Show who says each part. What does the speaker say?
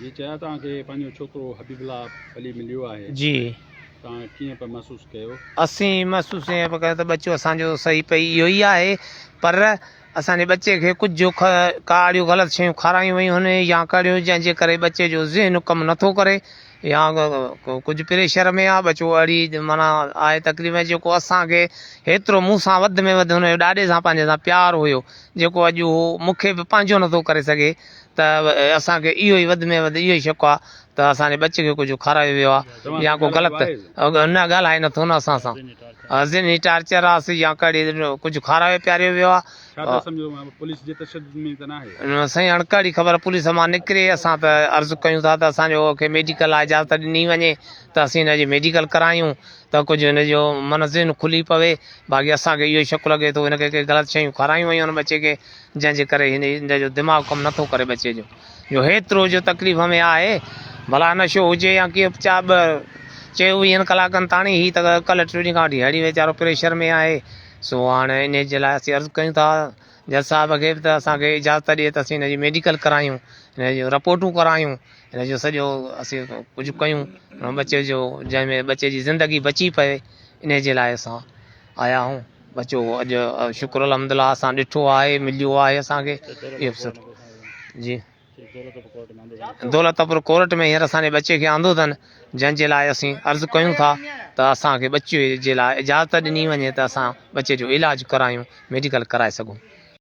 Speaker 1: जी चया तव्हांखे पंहिंजो छोकिरो हबीबुल्ला अली मिलियो आहे
Speaker 2: जी
Speaker 1: तव्हां कीअं पिया महसूसु कयो?
Speaker 2: असीं महसूस ईअं पिया कयो त बच्चो असांजो सही पई इहो ई आहे, पर असांजे बच्चे खे कुझु काड़ियूं ग़लति शयूं खारायूं वयूं आहिनि या कड़ियूं जंहिंजे करे बच्चे जो ज़हन कमु नथो करे या कुझु प्रेशर में आहे बच्चो अहिड़ी माना आहे तकलीफ़ जेको असांखे हेतिरो मूं सां वधि में वधि हुनजो ॾाॾे सां पंहिंजे सां प्यारु हुयो जेको अॼु उहो मूंखे बि पंहिंजो नथो करे सघे त असांखे इहो ई वधि में वधि इहो ई शक आहे त असांजे बच्चे खे कुझु खारायो वियो आहे या को ग़लति न ॻाल्हाए नथो न असां सां ज़हनी टार्चर आहे या कड़ी कुझु खारायो पियारियो वियो आहे।
Speaker 1: छा था सम्झो पुलिस जे तशद्दुद में त न आहे?
Speaker 2: साईं हाणे कड़ी ख़बर पुलिस मां निकिरे असां त अर्ज़ु कयूं था त असांजो खे मेडिकल आहे इजाज़त ॾिनी वञे त असीं हिनजी मेडिकल करायूं त कुझु हिनजो मन ज़हन खुली पवे। बाक़ी असांखे इहो ई शक लॻे थो हिनखे के ग़लति शयूं खारायूं वयूं आहिनि बच्चे खे जंहिंजे करे हिनजो दिमाग़ कमु नथो करे बच्चे जो हेतिरो जो तकलीफ़ में आहे भला नशो हुजे या कीअं 24 कलाकनि ताणी ही त कल्ह 3 ॾींहं खां वठी हड़ी वीचारो प्रेशर में आहे। सो हाणे इन जे लाइ असीं अर्ज़ु कयूं था जज साहिब खे त असांखे इजाज़त ॾिए त असीं हिनजी मेडिकल करायूं हिनजो रिपोर्टूं करायूं हिनजो सॼो असीं कुझु कयूं बच्चे जो जंहिंमें बच्चे जी ज़िंदगी बची पए इन जे लाइ असां आया आहियूं। बच्चो अॼु शुक्र अलहमदिल्ला असां ॾिठो आहे मिलियो आहे असांखे इहो बि सुठो जी। दौलतपुर कोर्ट में हींअर असांजे बच्चे खे आंदो अथनि जंहिंजे लाइ असीं अर्ज़ु कयूं था त असांखे बच्चे जे लाइ इजाज़त ॾिनी वञे त असां बच्चे जो इलाजु करायूं मेडिकल कराए सघूं।